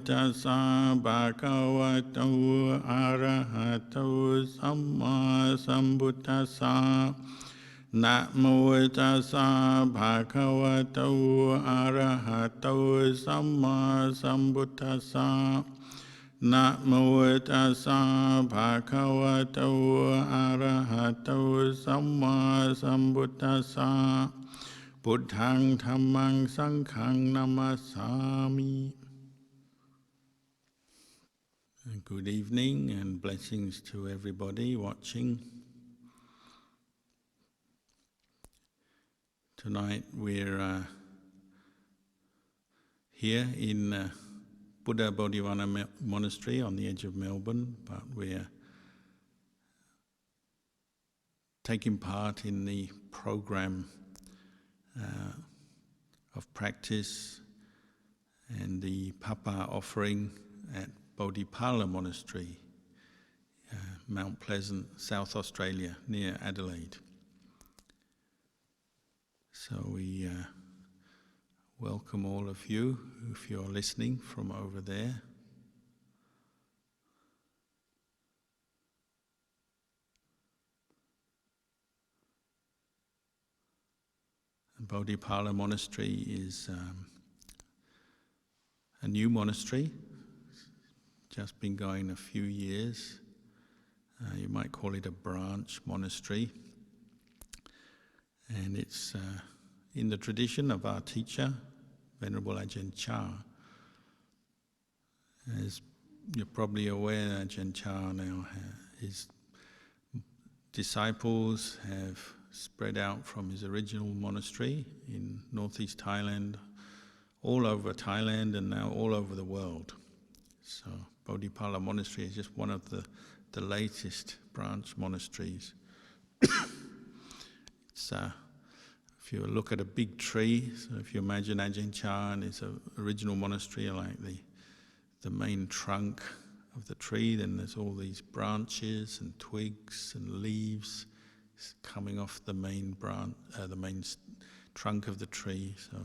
tassa bhagavato arahato samma sambuddhassa. Namo tassa bhagavato arahato samma sambuddhassa. Namo tassa bhagavato arahato samma sambuddhassa. Buddhang dhammang sanghang namasami. Good evening and blessings to everybody watching. Tonight we're here in Buddha Bodhivana Monastery on the edge of Melbourne, but we're taking part in the program of practice and the Papa offering at Bodhipala Monastery, Mount Pleasant, South Australia, near Adelaide. So we welcome all of you, if you're listening from over there. Bodhipala Monastery is a new monastery, just been going a few years. You might call it a branch monastery. And it's in the tradition of our teacher, Venerable Ajahn Chah. As you're probably aware, Ajahn Chah now, his disciples have spread out from his original monastery in northeast Thailand, all over Thailand and now all over the world. So Bodhipala Monastery is just one of the latest branch monasteries. It's, if you look at a big tree, so if you imagine Ajahn Chah and his original monastery like the main trunk of the tree, then there's all these branches and twigs and leaves coming off the main trunk of the tree. So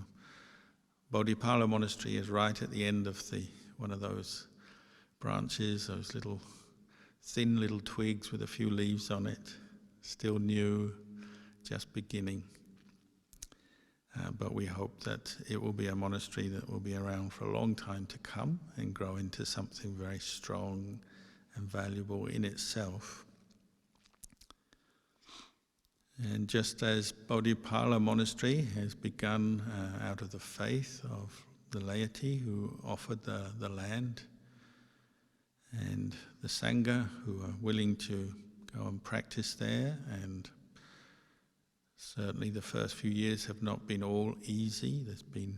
Bodhipala Monastery is right at the end of one of those branches, those thin little twigs with a few leaves on it, still new, just beginning. But we hope that it will be a monastery that will be around for a long time to come and grow into something very strong and valuable in itself. And just as Bodhipala Monastery has begun out of the faith of the laity who offered the land, and the Sangha who are willing to go and practice there, and certainly the first few years have not been all easy. There's been,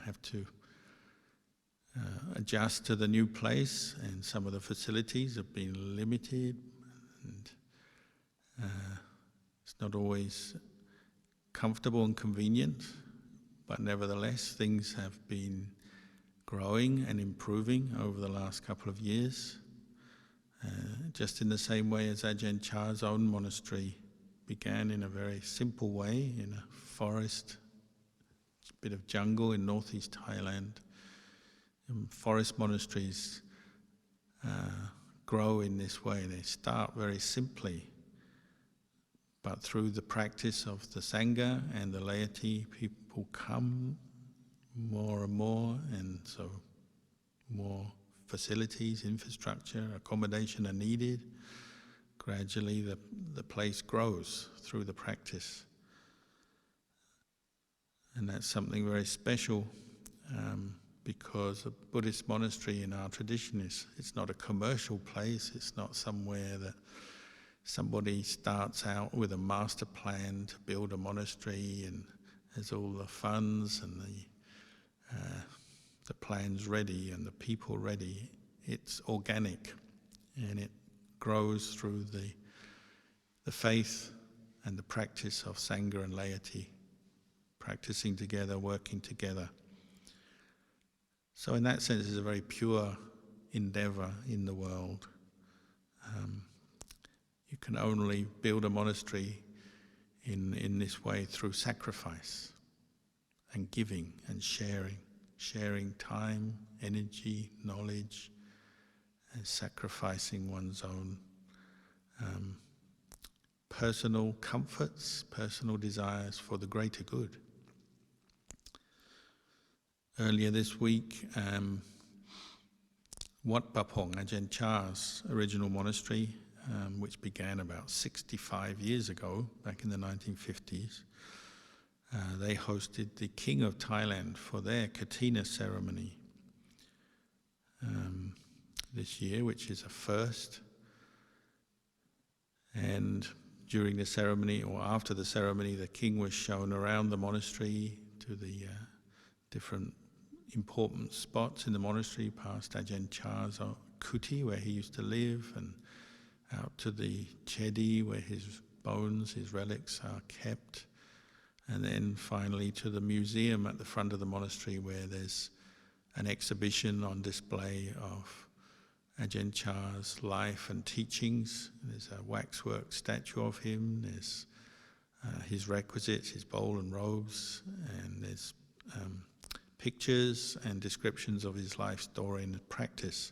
have to adjust to the new place, and some of the facilities have been limited, and it's not always comfortable and convenient, but nevertheless things have been growing and improving over the last couple of years. Just in the same way as Ajahn Chah's own monastery began in a very simple way in a forest, a bit of jungle in northeast Thailand. And forest monasteries grow in this way. They start very simply, but through the practice of the Sangha and the laity, people come more and more, and so more facilities, infrastructure, accommodation are needed. Gradually the place grows through the practice. And that's something very special, because a Buddhist monastery in our tradition it's not a commercial place. It's not somewhere that somebody starts out with a master plan to build a monastery and has all the funds and the plans ready and the people ready. It's organic, and it grows through the faith and the practice of Sangha and laity, practicing together, working together. So in that sense, it's a very pure endeavour in the world. You can only build a monastery in this way through sacrifice and giving and sharing sharing time, energy, knowledge, and sacrificing one's own personal comforts, personal desires for the greater good. Earlier this week, Wat Bapong, Ajahn Chah's original monastery, which began about 65 years ago, back in the 1950s, they hosted the King of Thailand for their Katina ceremony this year, which is a first. And during the ceremony, or after the ceremony, the king was shown around the monastery to the different important spots in the monastery, past Ajahn Chah's kuti, where he used to live, and out to the chedi, where his bones, his relics are kept, and then finally to the museum at the front of the monastery, where there's an exhibition on display of Ajahn Chah's life and teachings. There's a waxwork statue of him, there's his requisites, his bowl and robes, and there's pictures and descriptions of his life story and practice.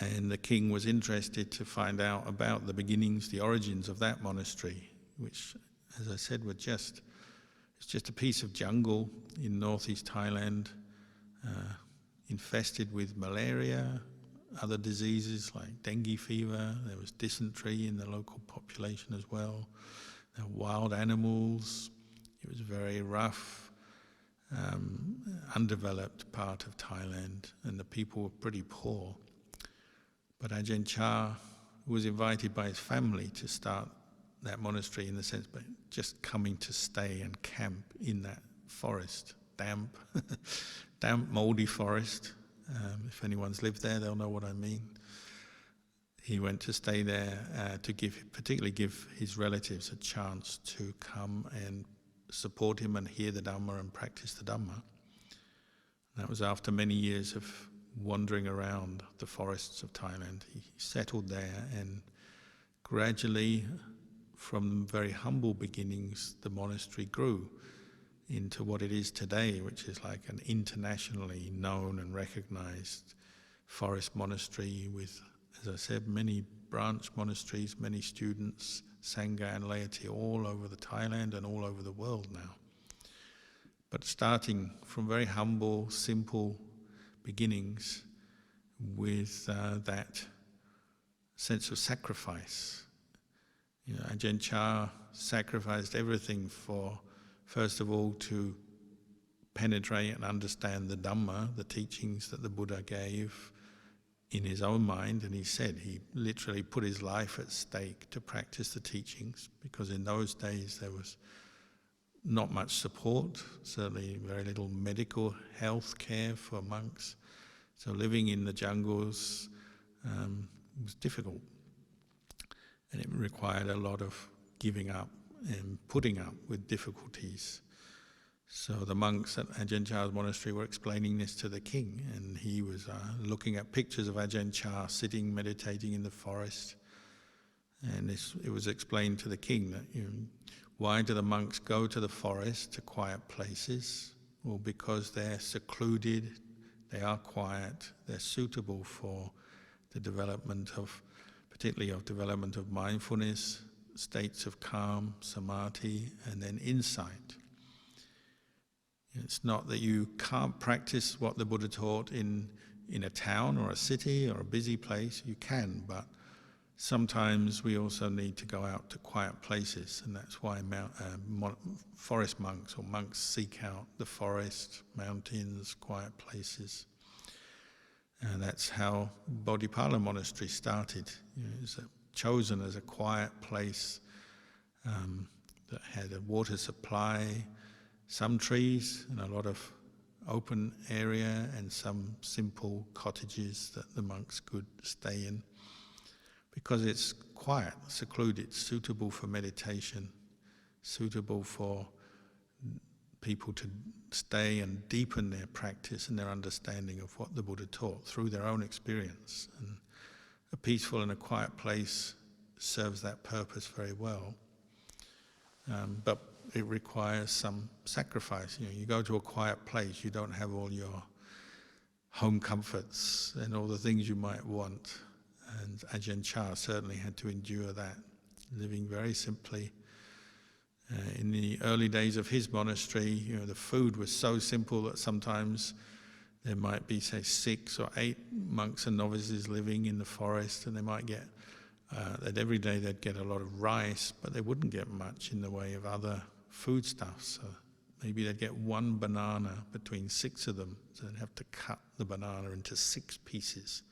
And the king was interested to find out about the beginnings, the origins of that monastery, which, as I said, it's just a piece of jungle in northeast Thailand, infested with malaria, other diseases like dengue fever. There was dysentery in the local population as well. There were wild animals. It was very rough, undeveloped part of Thailand, and the people were pretty poor. But Ajahn Chah was invited by his family to start that monastery, in the sense, but just coming to stay and camp in that forest, damp, mouldy forest. If anyone's lived there, they'll know what I mean. He went to stay there to particularly give his relatives a chance to come and support him and hear the Dhamma and practice the Dhamma. That was after many years of wandering around the forests of Thailand. He settled there, and gradually, from very humble beginnings, the monastery grew into what it is today, which is like an internationally known and recognized forest monastery with, as I said, many branch monasteries, many students, Sangha and laity all over the Thailand and all over the world now. But starting from very humble, simple beginnings with that sense of sacrifice. You know, Ajahn Chah sacrificed everything for, first of all, to penetrate and understand the Dhamma, the teachings that the Buddha gave in his own mind, and he said he literally put his life at stake to practice the teachings, because in those days there was not much support, certainly very little medical health care for monks. So living in the jungles was difficult, and it required a lot of giving up and putting up with difficulties. So the monks at Ajahn Chah's monastery were explaining this to the king, and he was looking at pictures of Ajahn Chah sitting, meditating in the forest. And it was explained to the king that, why do the monks go to the forest, to quiet places? Well, because they're secluded, they are quiet, they're suitable for the development of, particularly of development of mindfulness, states of calm, samadhi, and then insight. It's not that you can't practice what the Buddha taught in a town or a city or a busy place. You can, but sometimes we also need to go out to quiet places, and that's why forest monks or monks seek out the forest, mountains, quiet places. And that's how Bodhipala Monastery started. It was chosen as a quiet place that had a water supply, some trees and a lot of open area, and some simple cottages that the monks could stay in. Because it's quiet, secluded, suitable for meditation, suitable for people to stay and deepen their practice and their understanding of what the Buddha taught through their own experience. And a peaceful and a quiet place serves that purpose very well. But it requires some sacrifice. You go to a quiet place, you don't have all your home comforts and all the things you might want. And Ajahn Chah certainly had to endure that, living very simply. In the early days of his monastery, the food was so simple that sometimes there might be, say, 6 or 8 monks and novices living in the forest, and they might get, that every day they'd get a lot of rice, but they wouldn't get much in the way of other foodstuffs. So maybe they'd get 1 banana between 6 of them, so they'd have to cut the banana into 6 pieces.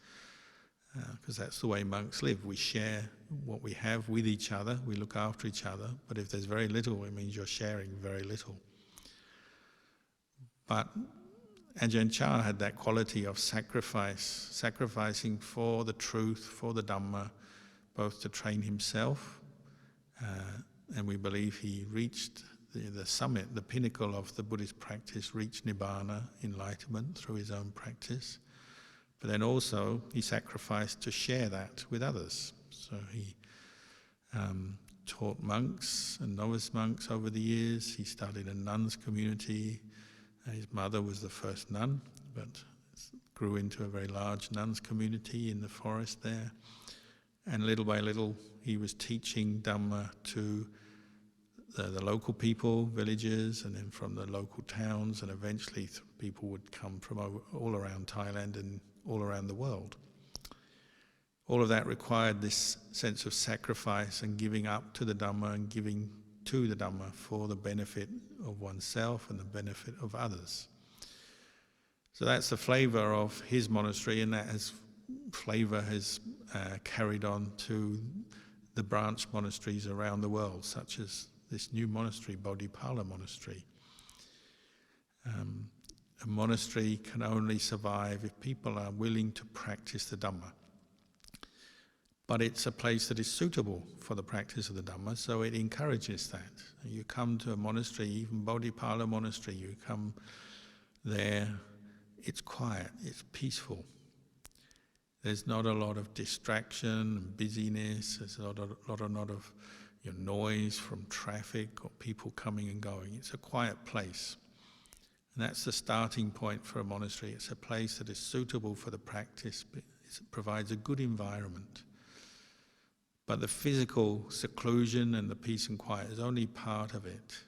Because that's the way monks live. We share what we have with each other, we look after each other, but if there's very little, it means you're sharing very little. But Ajahn Chah had that quality of sacrificing for the truth, for the Dhamma, both to train himself, and we believe he reached the summit, the pinnacle of the Buddhist practice, reached Nibbana, enlightenment, through his own practice. But then also he sacrificed to share that with others. So he taught monks and novice monks over the years. He started a nuns community. His mother was the first nun, but grew into a very large nuns community in the forest there. And little by little he was teaching Dhamma to the local people, villagers, and then from the local towns, and eventually people would come from all around Thailand and all around the world. All of that required this sense of sacrifice and giving up to the Dhamma and giving to the Dhamma for the benefit of oneself and the benefit of others. So that's the flavour of his monastery, and that flavour has carried on to the branch monasteries around the world, such as this new monastery, Bodhipala Monastery. A monastery can only survive if people are willing to practice the Dhamma. But it's a place that is suitable for the practice of the Dhamma, so it encourages that. You come to a monastery, even Bodhipala Monastery, you come there, it's quiet, it's peaceful. There's not a lot of distraction and busyness, there's not a lot of noise from traffic or people coming and going. It's a quiet place. And that's the starting point for a monastery. It's a place that is suitable for the practice. It provides a good environment. But the physical seclusion and the peace and quiet is only part of it.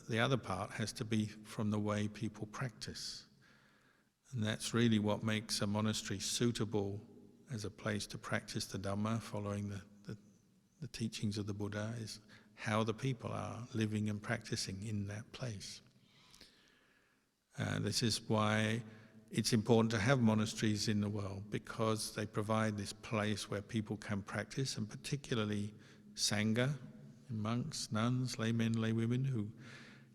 The other part has to be from the way people practice. And that's really what makes a monastery suitable as a place to practice the Dhamma, following the teachings of the Buddha, is how the people are living and practicing in that place. This is why it's important to have monasteries in the world, because they provide this place where people can practice, and particularly Sangha, monks, nuns, laymen, laywomen, who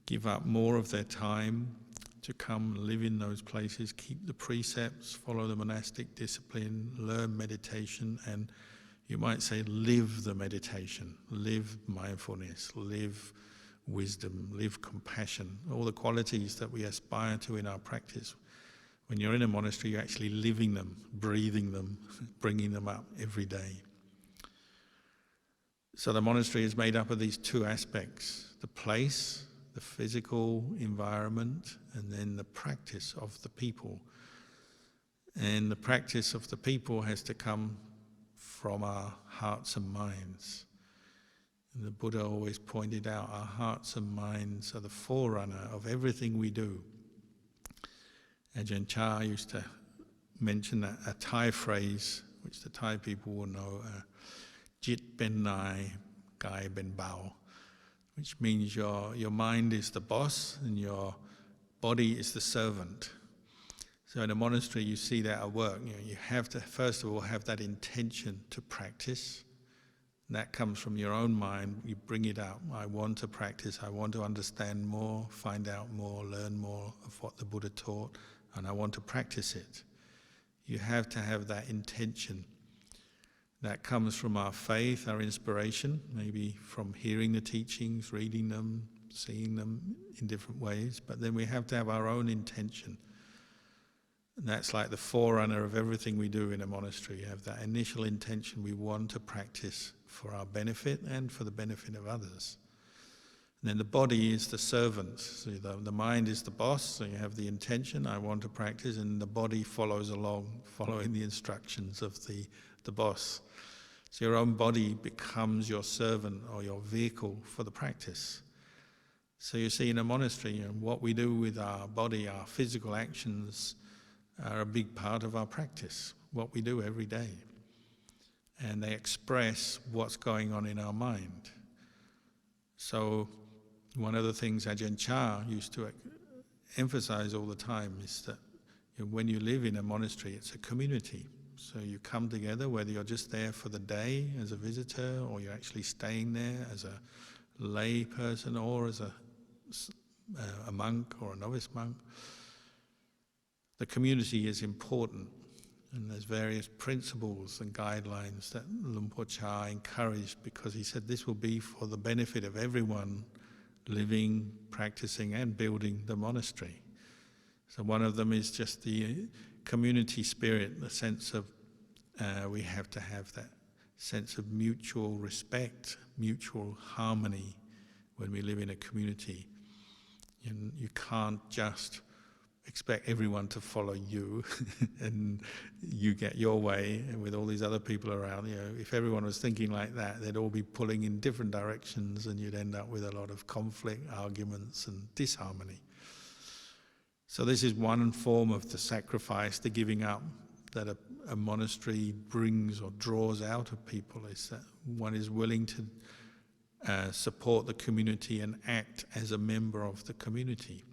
give up more of their time to come live in those places, keep the precepts, follow the monastic discipline, learn meditation, and you might say live the meditation, live mindfulness, live wisdom, live compassion, all the qualities that we aspire to in our practice. When you're in a monastery, you're actually living them, breathing them, bringing them up every day. So the monastery is made up of these 2 aspects: the place, the physical environment, and then the practice of the people. And the practice of the people has to come from our hearts and minds. And the Buddha always pointed out our hearts and minds are the forerunner of everything we do. Ajahn Chah used to mention a Thai phrase, which the Thai people will know, Jit ben nai, Gai ben bao, which means your mind is the boss and your body is the servant. So in a monastery you see that at work. You have to first of all have that intention to practice. And that comes from your own mind. You bring it out. I want to practice. I want to understand more, find out more, learn more of what the Buddha taught, and I want to practice it. You have to have that intention. That comes from our faith, our inspiration, maybe from hearing the teachings, reading them, seeing them in different ways. But then we have to have our own intention. And that's like the forerunner of everything we do in a monastery. You have that initial intention. We want to practice for our benefit and for the benefit of others. And then the body is the servant. So the mind is the boss, so you have the intention, I want to practice, and the body follows along, following the instructions of the boss. So your own body becomes your servant or your vehicle for the practice. So you see in a monastery, what we do with our body, our physical actions, are a big part of our practice, what we do every day. And they express what's going on in our mind. So one of the things Ajahn Chah used to emphasize all the time is that when you live in a monastery, it's a community. So you come together, whether you're just there for the day as a visitor, or you're actually staying there as a lay person, or as a monk or a novice monk. The community is important, and there's various principles and guidelines that Luang Por Chah encouraged, because he said this will be for the benefit of everyone living, practicing and building the monastery. So one of them is just the community spirit, the sense of we have to have that sense of mutual respect, mutual harmony when we live in a community. You can't just expect everyone to follow you and you get your way, and with all these other people around, if everyone was thinking like that, they'd all be pulling in different directions, and you'd end up with a lot of conflict, arguments and disharmony. So this is one form of the sacrifice, the giving up, that a monastery brings or draws out of people, is that one is willing to support the community and act as a member of the community.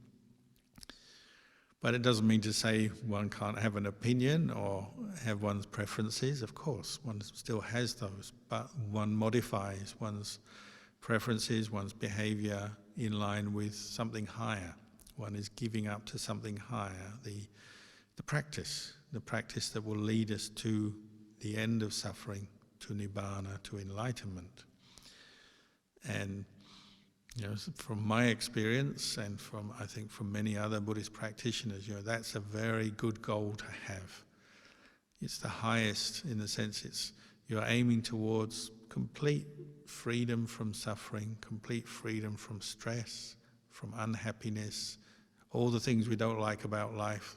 But it doesn't mean to say one can't have an opinion or have one's preferences. Of course, one still has those, but one modifies one's preferences, one's behavior in line with something higher. One is giving up to something higher, the practice that will lead us to the end of suffering, to nibbana, to enlightenment. And from my experience, and I think from many other Buddhist practitioners, that's a very good goal to have. It's the highest, in the sense you're aiming towards complete freedom from suffering, complete freedom from stress, from unhappiness, all the things we don't like about life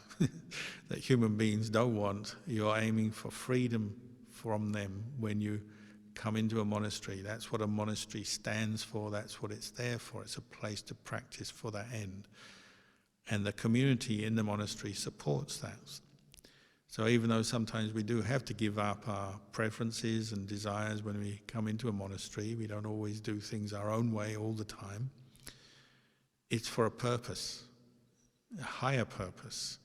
that human beings don't want. You're aiming for freedom from them when you come into a monastery. That's what a monastery stands for, that's what it's there for. It's a place to practice for that end. And the community in the monastery supports that. So even though sometimes we do have to give up our preferences and desires when we come into a monastery, we don't always do things our own way all the time, it's for a purpose, a higher purpose.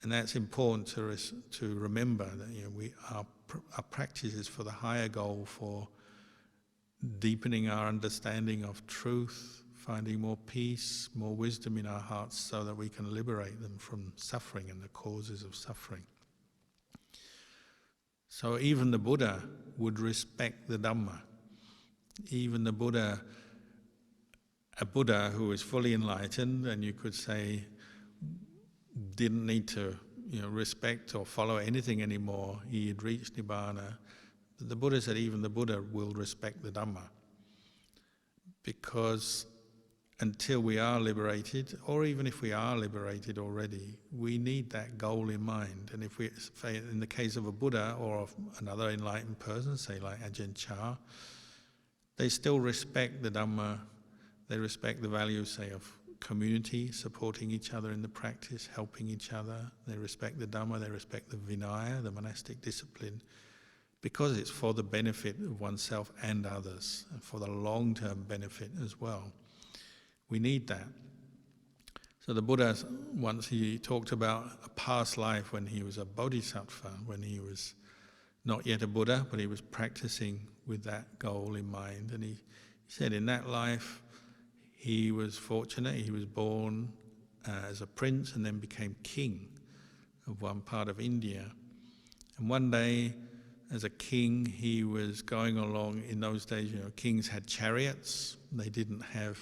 And that's important to remember, that our practice is for the higher goal, for deepening our understanding of truth, finding more peace, more wisdom in our hearts, so that we can liberate them from suffering and the causes of suffering. So even the Buddha would respect the Dhamma. Even the Buddha, a Buddha who is fully enlightened, and you could say didn't need to respect or follow anything anymore, he had reached Nibbana. The Buddha said even the Buddha will respect the Dhamma, because until we are liberated, or even if we are liberated already, we need that goal in mind. And if in the case of a Buddha or of another enlightened person, say like Ajahn Chah, they still respect the Dhamma, they respect the values, say, of community, supporting each other in the practice, helping each other. They respect the Dhamma, they respect the Vinaya, the monastic discipline, because it's for the benefit of oneself and others, and for the long-term benefit as well. We need that. So the Buddha, once he talked about a past life when he was a bodhisattva, when he was not yet a Buddha, but he was practicing with that goal in mind. And he said in that life, he was fortunate. He was born as a prince and then became king of one part of India. And one day, as a king, he was going along. In those days, kings had chariots. They didn't have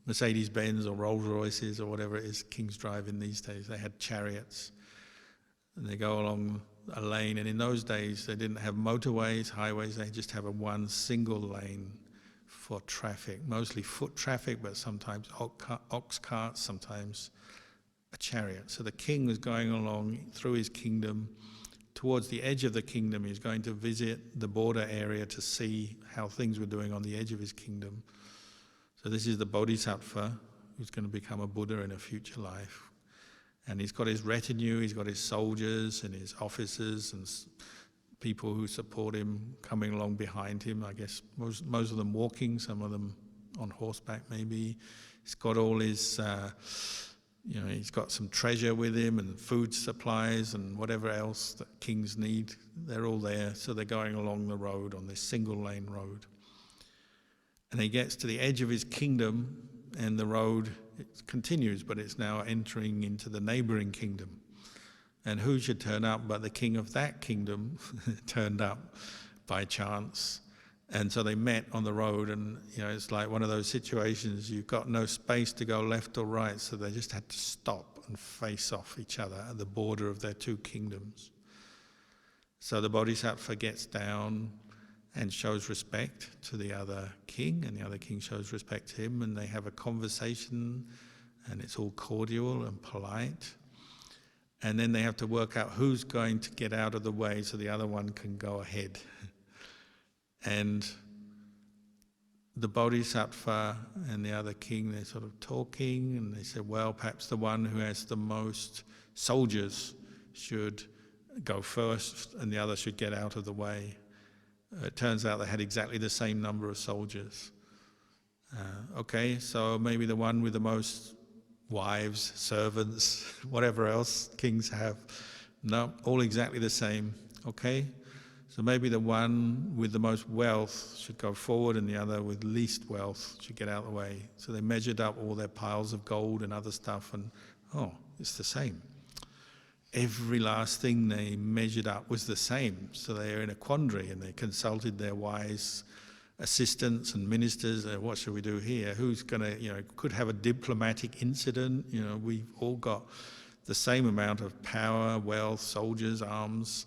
Mercedes-Benz or Rolls-Royces or whatever it is kings drive in these days. They had chariots. And they go along a lane. And in those days, they didn't have motorways, highways. They just have one single lane. for traffic, mostly foot traffic, but sometimes ox carts, sometimes a chariot. So the king was going along through his kingdom. Towards the edge of the kingdom, he's going to visit the border area to see how things were doing on the edge of his kingdom. So this is the Bodhisattva who's going to become a Buddha in a future life. And he's got his retinue, he's got his soldiers and his officers and people who support him coming along behind him. I guess most of them walking, some of them on horseback maybe. He's got all his... he's got some treasure with him and food supplies and whatever else that kings need. They're all there, so they're going along the road on this single lane road. And he gets to the edge of his kingdom and the road it continues, but it's now entering into the neighboring kingdom. And who should turn up but the king of that kingdom turned up by chance. And so they met on the road, and it's like one of those situations, you've got no space to go left or right, so they just had to stop and face off each other at the border of their two kingdoms. So the Bodhisattva gets down and shows respect to the other king, and the other king shows respect to him, and they have a conversation, and it's all cordial and polite. And then they have to work out who's going to get out of the way so the other one can go ahead. And the Bodhisattva and the other king, they're sort of talking, and they said, well, perhaps the one who has the most soldiers should go first and the other should get out of the way. It turns out they had exactly the same number of soldiers. Okay, so maybe the one with the most wives, servants, whatever else kings have. No, all exactly the same. Okay? So maybe the one with the most wealth should go forward and the other with least wealth should get out of the way. So they measured up all their piles of gold and other stuff, and it's the same. Every last thing they measured up was the same. So they are in a quandary, and they consulted their wise assistants and ministers. What should we do here? Who's going to, could have a diplomatic incident? We've all got the same amount of power, wealth, soldiers, arms.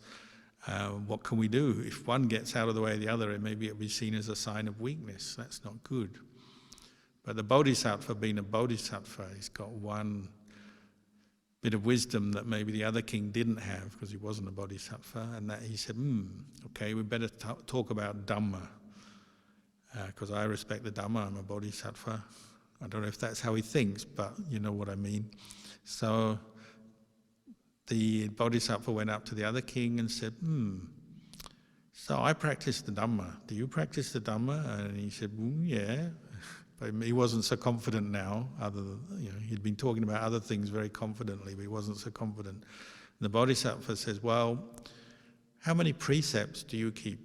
What can we do? If one gets out of the way of the other, maybe it'll be seen as a sign of weakness. That's not good. But the Bodhisattva, being a Bodhisattva, he's got one bit of wisdom that maybe the other king didn't have because he wasn't a Bodhisattva, and that he said, okay, we better talk about Dhamma, because I respect the Dhamma, I'm a Bodhisattva. I don't know if that's how he thinks, but you know what I mean. So the Bodhisattva went up to the other king and said, so I practice the Dhamma. Do you practice the Dhamma? And he said, yeah. But he wasn't so confident now. He'd been talking about other things very confidently, but he wasn't so confident. And the Bodhisattva says, well, how many precepts do you keep?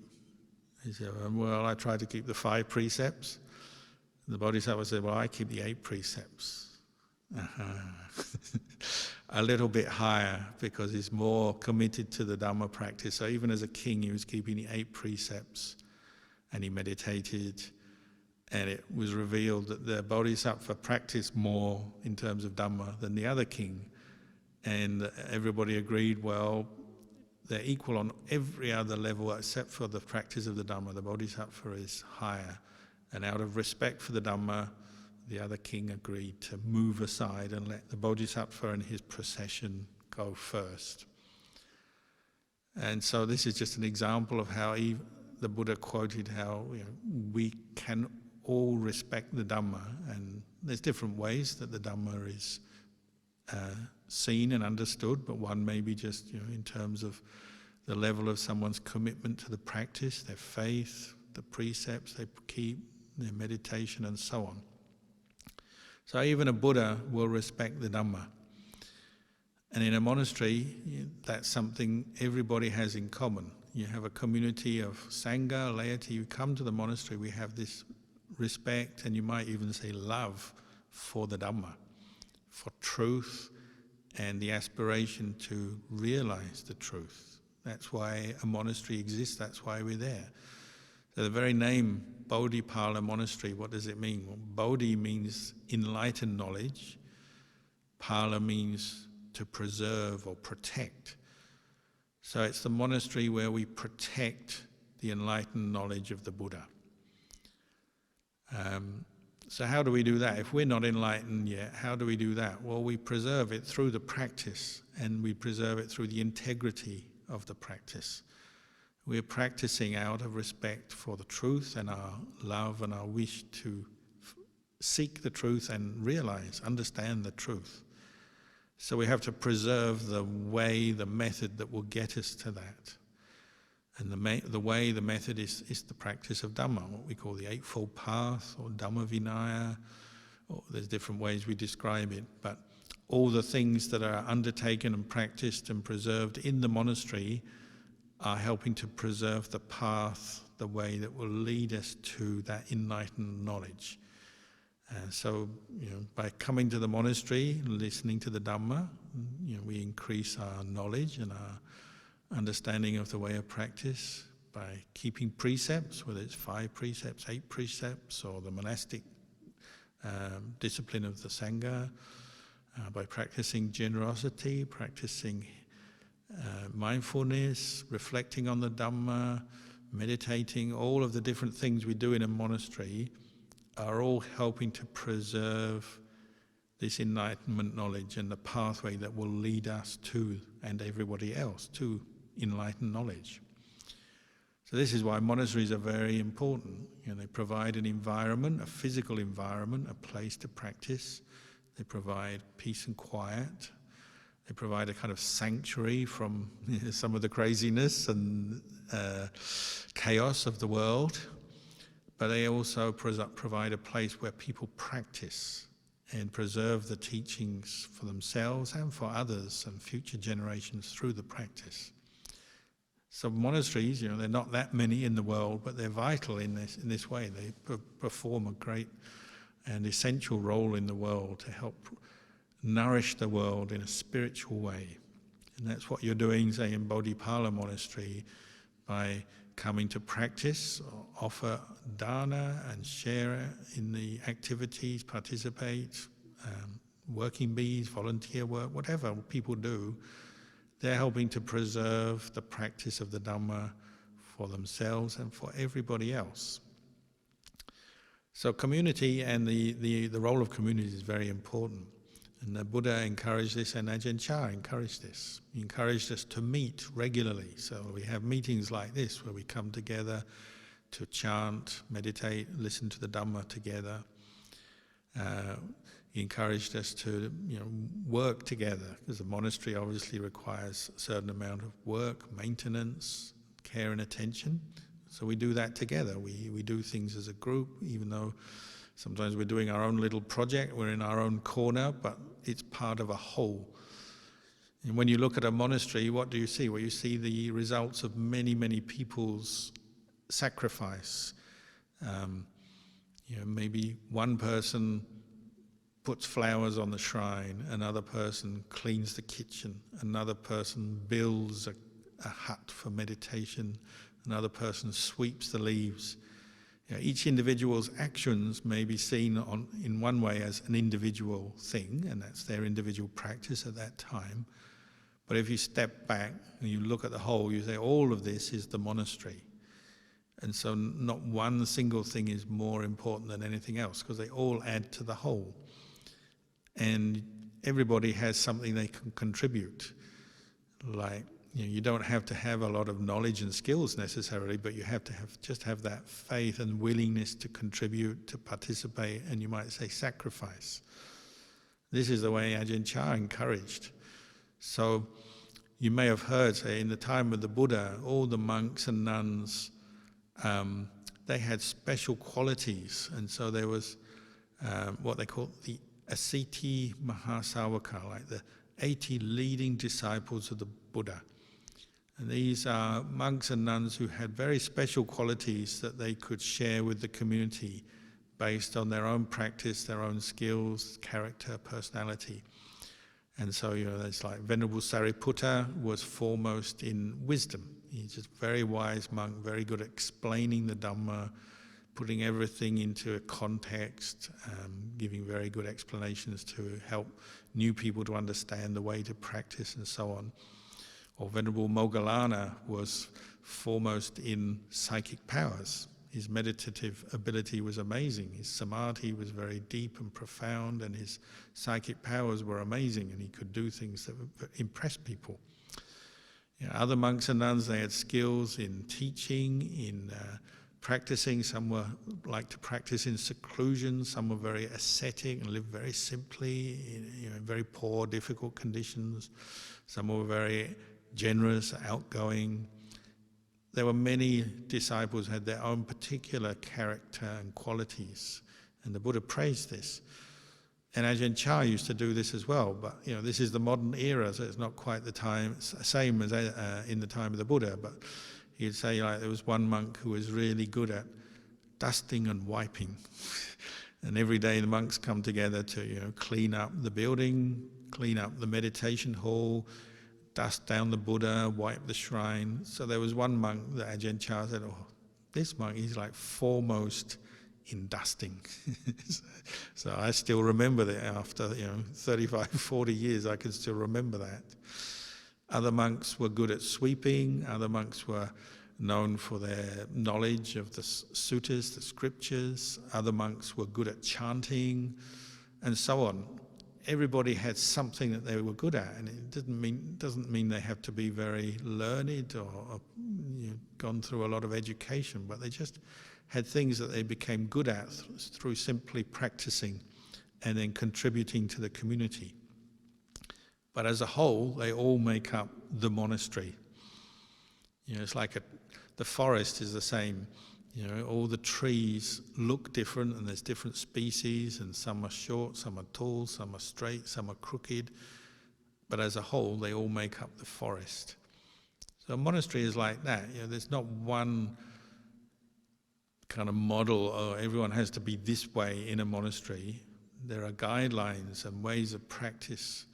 He said, well, I try to keep the 5 precepts. And the Bodhisattva said, well, I keep the 8 precepts. A little bit higher, because he's more committed to the Dhamma practice. So even as a king, he was keeping the 8 precepts, and he meditated, and it was revealed that the Bodhisattva practiced more in terms of Dhamma than the other king. And everybody agreed, well, they're equal on every other level except for the practice of the Dhamma. The Bodhisattva is higher. And out of respect for the Dhamma, the other king agreed to move aside and let the Bodhisattva and his procession go first. And so this is just an example of how the Buddha quoted how we can all respect the Dhamma, and there's different ways that the Dhamma is seen and understood, but one may be just in terms of the level of someone's commitment to the practice, their faith, the precepts they keep, their meditation, and so on. So even a Buddha will respect the Dhamma. And in a monastery, that's something everybody has in common. You have a community of Sangha, laity. You come to the monastery, we have this respect, and you might even say love for the Dhamma, for truth and the aspiration to realize the truth. That's why a monastery exists, that's why we're there. So the very name Bodhipala Monastery, what does it mean? Well, Bodhi means enlightened knowledge. Pala means to preserve or protect. So it's the monastery where we protect the enlightened knowledge of the Buddha. So how do we do that? If we're not enlightened yet, how do we do that? Well, we preserve it through the practice, and we preserve it through the integrity of the practice. We're practicing out of respect for the truth and our love and our wish to seek the truth and realize, understand the truth. So we have to preserve the way, the method that will get us to that. And the way, the method is the practice of Dhamma, what we call the Eightfold Path, or Dhamma Vinaya, or there's different ways we describe it, but all the things that are undertaken and practiced and preserved in the monastery are helping to preserve the path, the way that will lead us to that enlightened knowledge. So, by coming to the monastery, listening to the Dhamma, we increase our knowledge and our understanding of the way of practice by keeping precepts, whether it's 5 precepts, 8 precepts, or the monastic discipline of the Sangha, by practicing generosity, practicing mindfulness, reflecting on the Dhamma, meditating. All of the different things we do in a monastery are all helping to preserve this enlightenment knowledge and the pathway that will lead us to, and everybody else, to enlightened knowledge. So this is why monasteries are very important. They provide an environment, a physical environment, a place to practice. They provide peace and quiet. They provide a kind of sanctuary from some of the craziness and chaos of the world. But they also provide a place where people practice and preserve the teachings for themselves and for others and future generations through the practice. So monasteries, there are not that many in the world, but they're vital in this way. They perform a great and essential role in the world to help nourish the world in a spiritual way. And that's what you're doing, say, in Bodhipala Monastery, by coming to practice, or offer dana and share in the activities, participate, working bees, volunteer work, whatever people do. They're helping to preserve the practice of the Dhamma for themselves and for everybody else. So community and the role of community is very important. And the Buddha encouraged this, and Ajahn Chah encouraged this. He encouraged us to meet regularly. So we have meetings like this where we come together to chant, meditate, listen to the Dhamma together. He encouraged us to work together, because the monastery obviously requires a certain amount of work, maintenance, care and attention. So we do that together. We do things as a group, even though sometimes we're doing our own little project, we're in our own corner, but it's part of a whole. And when you look at a monastery, what do you see? Well, you see the results of many, many people's sacrifice. Maybe one person puts flowers on the shrine, another person cleans the kitchen, another person builds a hut for meditation, another person sweeps the leaves. Each individual's actions may be seen in one way as an individual thing, and that's their individual practice at that time. But if you step back and you look at the whole, you say all of this is the monastery. And so not one single thing is more important than anything else, because they all add to the whole. And everybody has something they can contribute. Like, you don't have to have a lot of knowledge and skills necessarily, but you have to have that faith and willingness to contribute, to participate, and you might say sacrifice. This is the way Ajahn Chah encouraged. So you may have heard, say, in the time of the Buddha, all the monks and nuns, they had special qualities, and so there was what they call the Asiti Mahasavaka, like the 80 leading disciples of the Buddha. And these are monks and nuns who had very special qualities that they could share with the community based on their own practice, their own skills, character, personality. And so, it's like Venerable Sariputta was foremost in wisdom. He's a very wise monk, very good at explaining the Dhamma, putting everything into a context, giving very good explanations to help new people to understand the way to practice and so on. Or Venerable Moggallana was foremost in psychic powers, His meditative ability was amazing. His samadhi was very deep and profound, and his psychic powers were amazing, and he could do things that impressed people. Other monks and nuns, they had skills in teaching, in practicing. Some were like to practice in seclusion. Some were very ascetic and lived very simply in very poor, difficult conditions. Some were very generous, outgoing. There were many disciples who had their own particular character and qualities, and the Buddha praised this. And Ajahn Chah used to do this as well, but this is the modern era, so it's not quite the same as in the time of the Buddha. But he'd say, like, there was one monk who was really good at dusting and wiping, and every day the monks come together to clean up the building, clean up the meditation hall, dust down the Buddha, wipe the shrine. So there was one monk that Ajahn Chah said, "Oh, this monk, he's like foremost in dusting." So I still remember that after 35, 40 years, I can still remember that. Other monks were good at sweeping. Other monks were known for their knowledge of the suttas, the scriptures. Other monks were good at chanting, and so on. Everybody had something that they were good at, and it doesn't mean they have to be very learned or gone through a lot of education, but they just had things that they became good at through simply practicing and then contributing to the community. But as a whole, they all make up the monastery. It's like the forest is the same. All the trees look different, and there's different species, and some are short, some are tall, some are straight, some are crooked. But as a whole, they all make up the forest. So a monastery is like that. There's not one kind of model, oh, everyone has to be this way in a monastery. There are guidelines and ways of practice,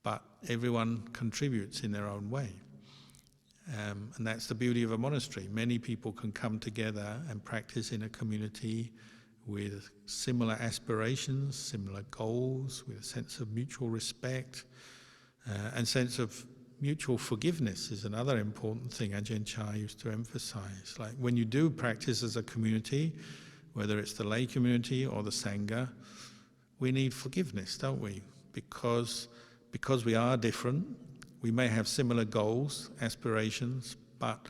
but everyone contributes in their own way. And that's the beauty of a monastery. Many people can come together and practice in a community with similar aspirations, similar goals, with a sense of mutual respect, and sense of mutual forgiveness is another important thing Ajahn Chah used to emphasize. Like when you do practice as a community, whether it's the lay community or the Sangha, we need forgiveness, don't we? Because we are different. We may have similar goals, aspirations, but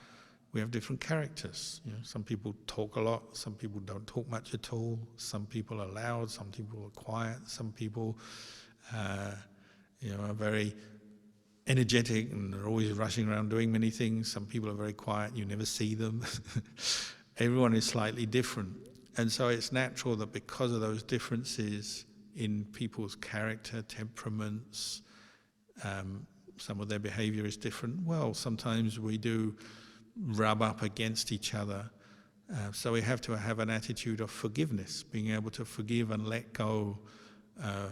we have different characters. Some people talk a lot, some people don't talk much at all, some people are loud, some people are quiet, some people are very energetic and they're always rushing around doing many things. Some people are very quiet, you never see them. Everyone is slightly different. And so it's natural that because of those differences in people's character, temperaments, some of their behavior is different. Well, sometimes we do rub up against each other. So we have to have an attitude of forgiveness, being able to forgive and let go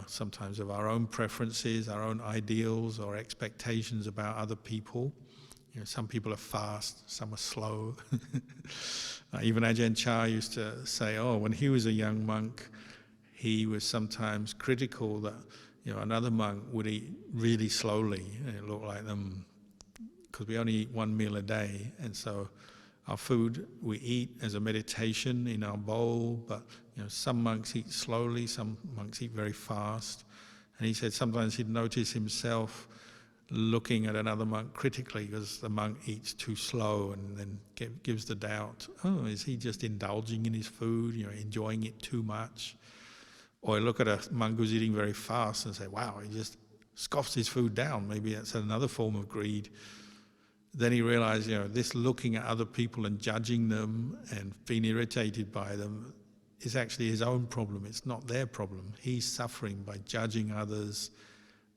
sometimes of our own preferences, our own ideals or expectations about other people. Some people are fast, some are slow. Even Ajahn Chah used to say, when he was a young monk, he was sometimes critical that another monk would eat really slowly, and it looked like them, because we only eat one meal a day, and so our food we eat as a meditation in our bowl, but some monks eat slowly, some monks eat very fast. And he said sometimes he'd notice himself looking at another monk critically because the monk eats too slow, and then gives the doubt, is he just indulging in his food, enjoying it too much? Or look at a monk who's eating very fast and say, wow, he just scoffs his food down. Maybe that's another form of greed. Then he realized, this looking at other people and judging them and being irritated by them is actually his own problem. It's not their problem. He's suffering by judging others,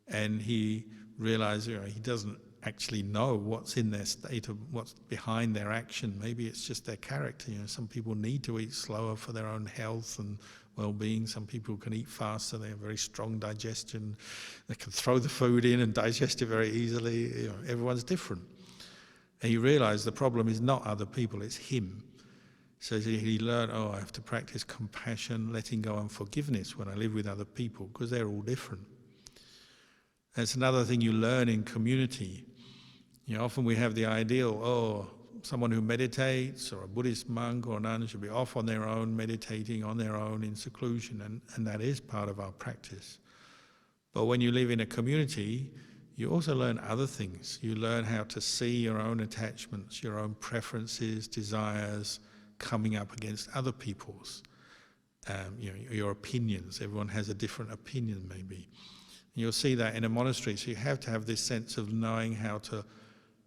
and he realized, he doesn't actually know what's in their state of what's behind their action. Maybe it's just their character. Some people need to eat slower for their own health and well-being. Some people can eat faster, they have very strong digestion, they can throw the food in and digest it very easily. Everyone's different. And he realized the problem is not other people, it's him. So he learned, I have to practice compassion, letting go and forgiveness when I live with other people, because they're all different. That's another thing you learn in community. Often we have the ideal, someone who meditates, or a Buddhist monk or nun, should be off on their own, meditating on their own in seclusion, and that is part of our practice. But when you live in a community, you also learn other things. You learn how to see your own attachments, your own preferences, desires coming up against other people's. Your opinions. Everyone has a different opinion, maybe. And you'll see that in a monastery. So you have to have this sense of knowing how to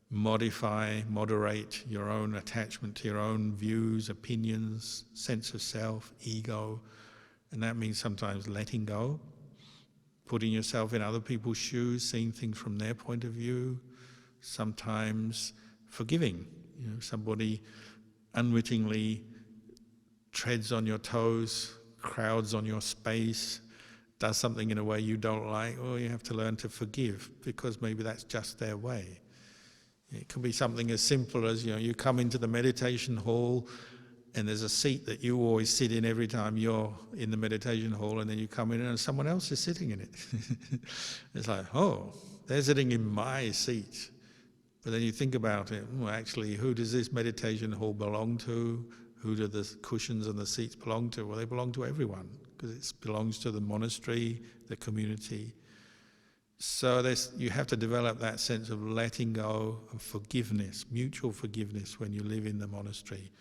moderate your own attachment to your own views, opinions, sense of self, ego. And that means sometimes letting go, putting yourself in other people's shoes, seeing things from their point of view. Sometimes forgiving. Somebody unwittingly treads on your toes, crowds on your space, does something in a way you don't like, or you have to learn to forgive, because maybe that's just their way. It can be something as simple as, you come into the meditation hall and there's a seat that you always sit in every time you're in the meditation hall, and then you come in and someone else is sitting in it. It's like, oh, they're sitting in my seat. But then you think about it, well, actually, who does this meditation hall belong to? Who do the cushions and the seats belong to? Well, they belong to everyone, because it belongs to the monastery, the community. So you have to develop that sense of letting go and forgiveness, mutual forgiveness when you live in the monastery.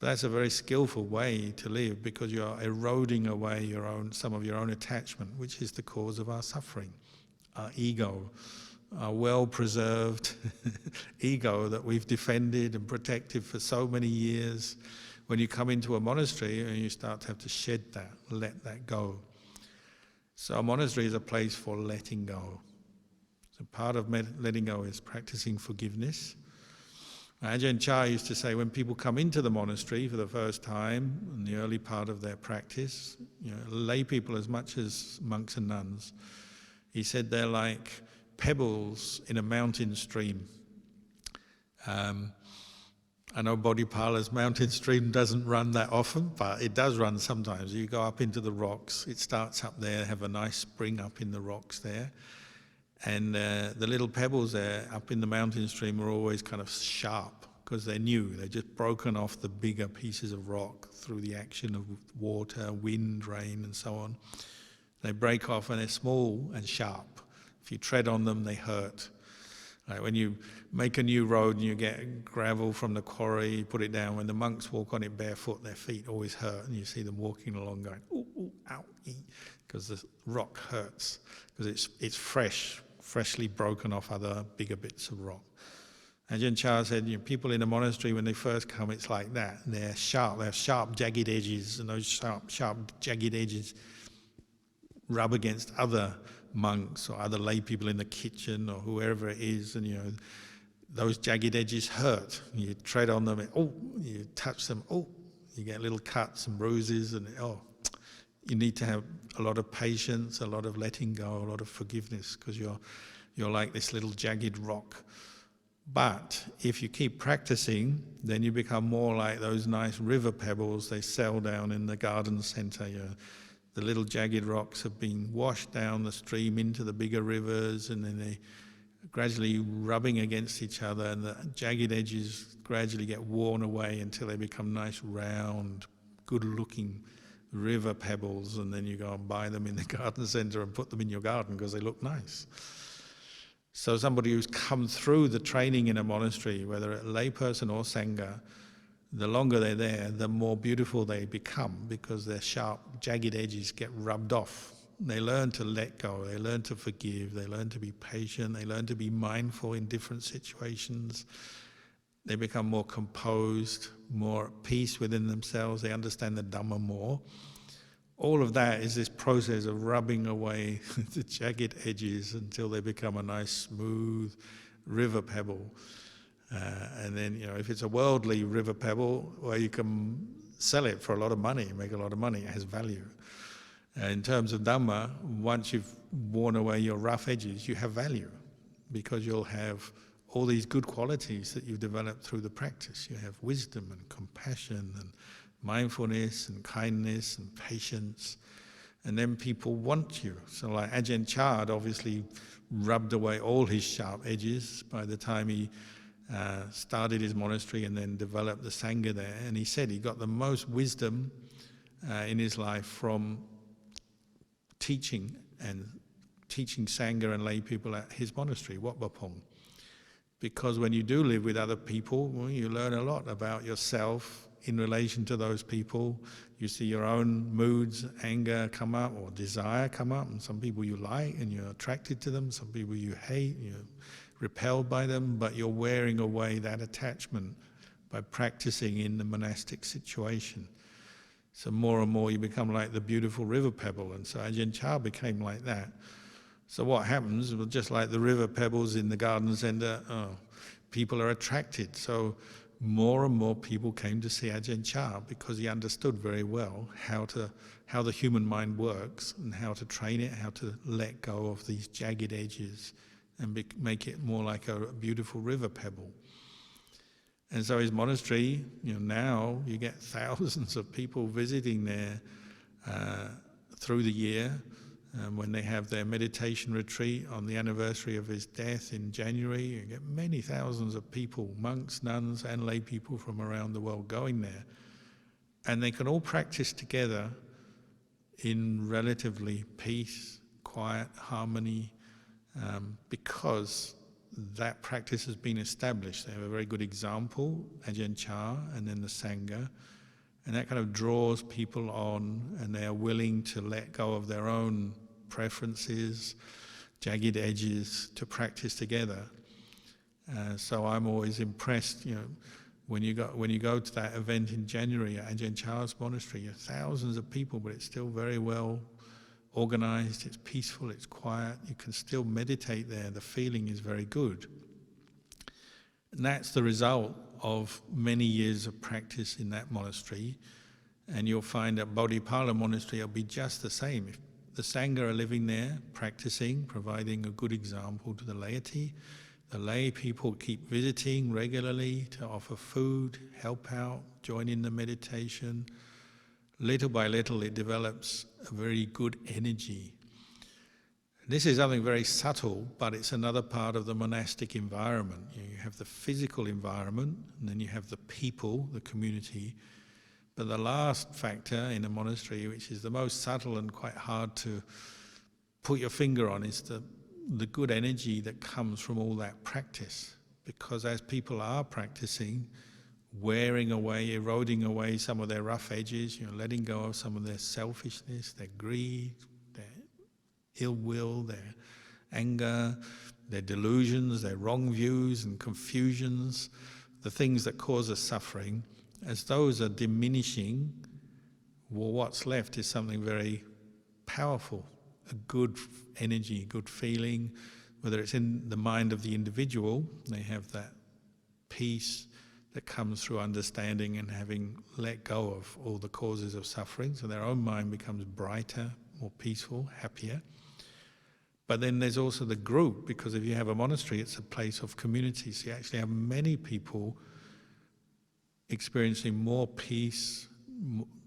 But that's a very skillful way to live, because you're eroding away some of your own attachment, which is the cause of our suffering, our ego. Our well-preserved ego that we've defended and protected for so many years. When you come into a monastery, and you start to have to shed that, let that go. So a monastery is a place for letting go. So part of letting go is practicing forgiveness. Ajahn Chah used to say, when people come into the monastery for the first time, in the early part of their practice, lay people as much as monks and nuns, he said they're like pebbles in a mountain stream. I know Bodhipala's mountain stream doesn't run that often, but it does run sometimes. You go up into the rocks, it starts up there, have a nice spring up in the rocks there. And the little pebbles there up in the mountain stream are always kind of sharp, because they're new. They're just broken off the bigger pieces of rock through the action of water, wind, rain, and so on. They break off and they're small and sharp. If you tread on them, they hurt. Like when you make a new road and you get gravel from the quarry, you put it down. When the monks walk on it barefoot, their feet always hurt, and you see them walking along going, ooh, ooh, ow, ee, because the rock hurts, because it's freshly broken off other bigger bits of rock. Ajahn Chah said, people in a monastery, when they first come, it's like that. They're sharp, they have sharp, jagged edges, and those sharp, jagged edges rub against other monks or other lay people in the kitchen or whoever it is, and those jagged edges hurt. You tread on them, you touch them, you get little cuts and bruises, and you need to have a lot of patience, a lot of letting go, a lot of forgiveness, because you're like this little jagged rock. But if you keep practicing, then you become more like those nice river pebbles they sell down in the garden centre. The little jagged rocks have been washed down the stream into the bigger rivers, and then they gradually rubbing against each other, and the jagged edges gradually get worn away until they become nice, round, good-looking river pebbles, and then you go and buy them in the garden centre and put them in your garden because they look nice. So somebody who's come through the training in a monastery, whether a layperson or sangha, the longer they're there, the more beautiful they become, because their sharp, jagged edges get rubbed off. They learn to let go, they learn to forgive, they learn to be patient, they learn to be mindful in different situations. They become more composed, more at peace within themselves, they understand the Dhamma more. All of that is this process of rubbing away the jagged edges until they become a nice, smooth river pebble. And then, if it's a worldly river pebble, well, you can sell it for a lot of money, make a lot of money, it has value. In terms of Dhamma, once you've worn away your rough edges, you have value, because you'll have all these good qualities that you've developed through the practice. You have wisdom and compassion and mindfulness and kindness and patience, and then people want you. So like Ajahn Chah obviously rubbed away all his sharp edges by the time he started his monastery and then developed the Sangha there. And he said he got the most wisdom in his life from teaching Sangha and lay people at his monastery, Wat Pah Pong. Because when you do live with other people, well, you learn a lot about yourself in relation to those people. You see your own moods, anger come up, or desire come up, and some people you like and you're attracted to them, some people you hate, you're repelled by them, but you're wearing away that attachment by practicing in the monastic situation. So more and more you become like the beautiful river pebble, and so Ajahn Chah became like that. So what happens, well, just like the river pebbles in the garden centre, people are attracted. So more and more people came to see Ajahn Chah because he understood very well how the human mind works and how to train it, how to let go of these jagged edges and make it more like a beautiful river pebble. And so his monastery, now you get thousands of people visiting there through the year. When they have their meditation retreat on the anniversary of his death in January, you get many thousands of people, monks, nuns and lay people from around the world going there. And they can all practice together in relatively peace, quiet, harmony, because that practice has been established. They have a very good example, Ajahn Chah, and then the Sangha. And that kind of draws people on, and they are willing to let go of their own preferences, jagged edges, to practice together. So I'm always impressed, when you go to that event in January at Ajahn Chah's monastery, you're thousands of people, but it's still very well organized, it's peaceful, it's quiet, you can still meditate there, the feeling is very good. And that's the result of many years of practice in that monastery. And you'll find at Bodhipala Monastery it'll be just the same. If the Sangha are living there, practicing, providing a good example to the laity, the lay people keep visiting regularly to offer food, help out, join in the meditation. Little by little it develops a very good energy. This is something very subtle, but it's another part of the monastic environment. You have the physical environment, and then you have the people, the community. But the last factor in a monastery, which is the most subtle and quite hard to put your finger on, is the good energy that comes from all that practice. Because as people are practicing, wearing away, eroding away some of their rough edges, letting go of some of their selfishness, their greed, their ill will, their anger, their delusions, their wrong views and confusions, the things that cause us suffering, as those are diminishing, well, what's left is something very powerful, a good energy, good feeling, whether it's in the mind of the individual, they have that peace that comes through understanding and having let go of all the causes of suffering, so their own mind becomes brighter, more peaceful, happier. But then there's also the group, because if you have a monastery, it's a place of community, so you actually have many people experiencing more peace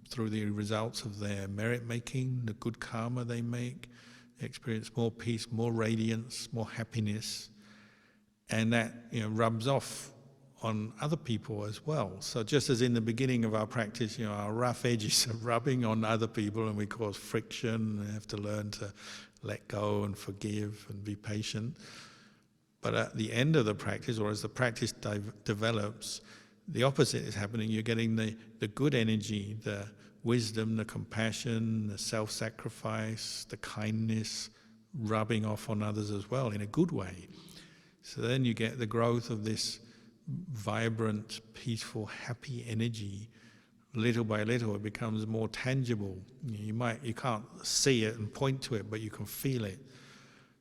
through the results of their merit making, the good karma they make. They experience more peace, more radiance, more happiness, and that rubs off on other people as well. So just as in the beginning of our practice, our rough edges are rubbing on other people and we cause friction, and we have to learn to let go and forgive and be patient. But at the end of the practice, or as the practice develops, the opposite is happening. You're getting the good energy, the wisdom, the compassion, the self-sacrifice, the kindness rubbing off on others as well in a good way. So then you get the growth of this vibrant, peaceful, happy energy. Little by little it becomes more tangible. You can't see it and point to it, but you can feel it.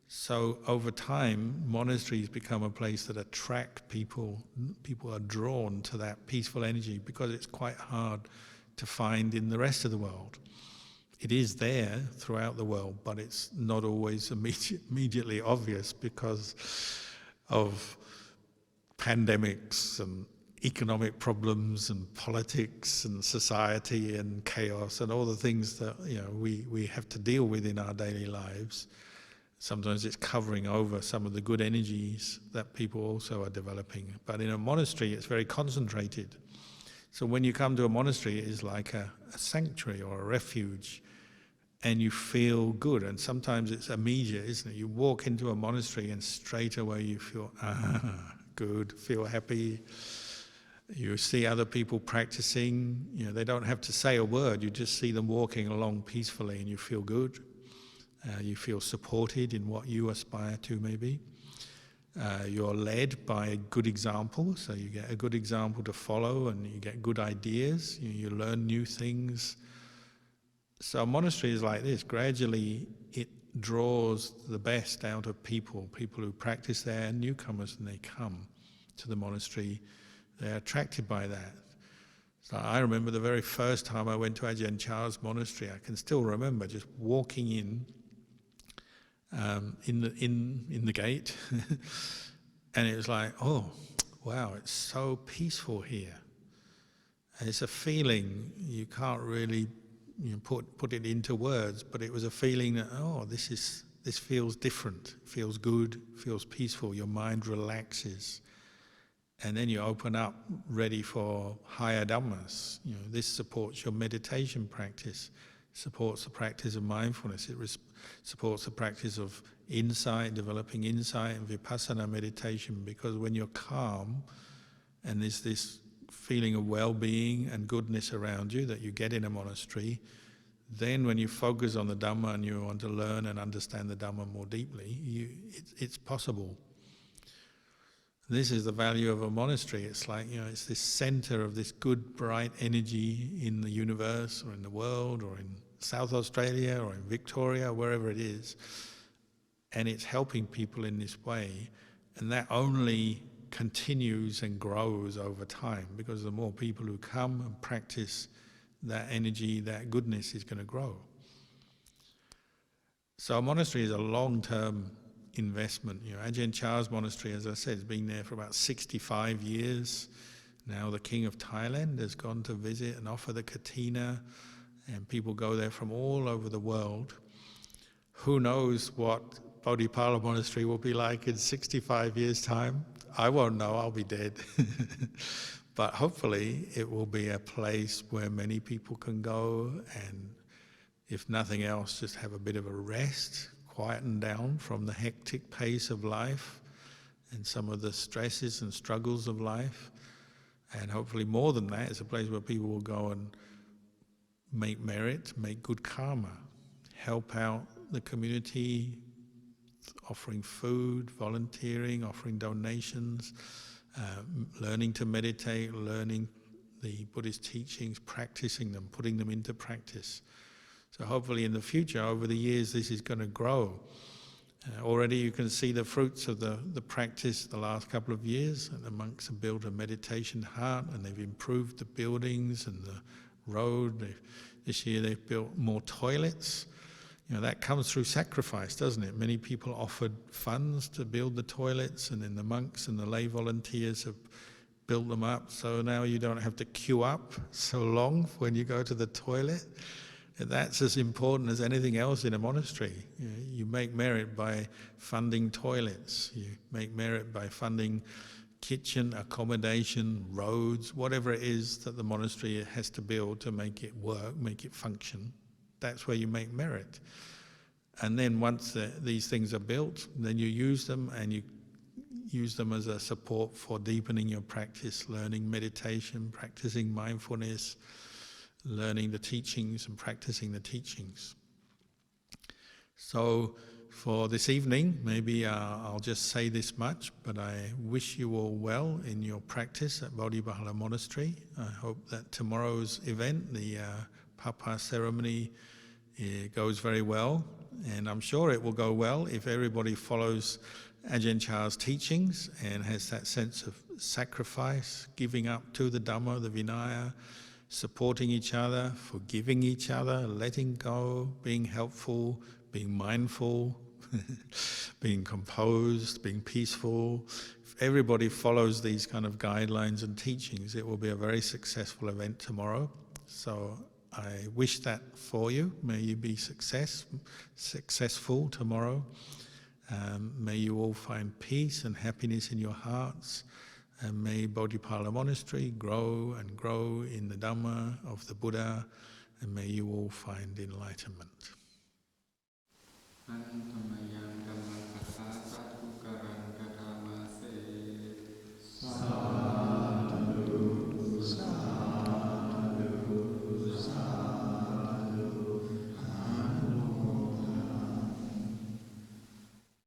So over time, monasteries become a place that attract people. People are drawn to that peaceful energy because it's quite hard to find in the rest of the world. It is there throughout the world, but it's not always immediately obvious because of pandemics and economic problems and politics and society and chaos and all the things that we have to deal with in our daily lives. Sometimes it's covering over some of the good energies that people also are developing. But in a monastery, it's very concentrated. So when you come to a monastery, it is like a sanctuary or a refuge, and you feel good. And sometimes it's immediate, isn't it? You walk into a monastery and straight away you feel, good, feel happy. You see other people practicing. They don't have to say a word. You just see them walking along peacefully and you feel good. You feel supported in what you aspire to, maybe. You're led by a good example, so you get a good example to follow and you get good ideas, you learn new things. So a monastery is like this. Gradually it draws the best out of people who practice there, and newcomers, and they come to the monastery. They're attracted by that. So I remember the very first time I went to Ajahn Chah's monastery, I can still remember just walking in the gate, and it was like, oh, wow, it's so peaceful here. And it's a feeling you can't really put it into words, but it was a feeling that, oh, this feels different, feels good, feels peaceful. Your mind relaxes, and then you open up, ready for higher Dhammas. This supports your meditation practice, supports the practice of mindfulness. It supports the practice of insight, developing insight and vipassana meditation, because when you're calm and there's this feeling of well-being and goodness around you that you get in a monastery, then when you focus on the Dhamma and you want to learn and understand the Dhamma more deeply, it's possible. This is the value of a monastery. It's like, it's this center of this good, bright energy in the universe or in the world or in South Australia or in Victoria, wherever it is. And it's helping people in this way. And that only continues and grows over time, because the more people who come and practice, that energy, that goodness is going to grow. So a monastery is a long-term investment. Ajahn Chah's monastery, as I said, has been there for about 65 years. Now the King of Thailand has gone to visit and offer the katina, and people go there from all over the world. Who knows what Bodhipala Monastery will be like in 65 years' time? I won't know, I'll be dead. But hopefully it will be a place where many people can go and, if nothing else, just have a bit of a rest, quieten down from the hectic pace of life and some of the stresses and struggles of life. And hopefully more than that, it's a place where people will go and make merit, make good karma, help out the community, offering food, volunteering, offering donations, learning to meditate, learning the Buddhist teachings, practicing them, putting them into practice. So hopefully in the future, over the years, this is going to grow. Already you can see the fruits of the practice the last couple of years, and the monks have built a meditation hut, and they've improved the buildings and the road. This year they've built more toilets. That comes through sacrifice, doesn't it? Many people offered funds to build the toilets, and then the monks and the lay volunteers have built them up. So now you don't have to queue up so long when you go to the toilet. That's as important as anything else in a monastery. You make merit by funding toilets. You make merit by funding kitchen, accommodation, roads, whatever it is that the monastery has to build to make it work, make it function. That's where you make merit. And then once these things are built, then you use them, and you use them as a support for deepening your practice, learning meditation, practicing mindfulness, learning the teachings and practicing the teachings. So for this evening, maybe I'll just say this much, but I wish you all well in your practice at Bodhipala Monastery. I hope that tomorrow's event, the Papa ceremony, goes very well, and I'm sure it will go well if everybody follows Ajahn Chah's teachings and has that sense of sacrifice, giving up to the Dhamma, the Vinaya, supporting each other, forgiving each other, letting go, being helpful, being mindful, being composed, being peaceful. If everybody follows these kind of guidelines and teachings, it will be a very successful event tomorrow. So I wish that for you. May you be successful tomorrow. May you all find peace and happiness in your hearts, and may Bodhipala Monastery grow and grow in the Dhamma of the Buddha, and may you all find enlightenment.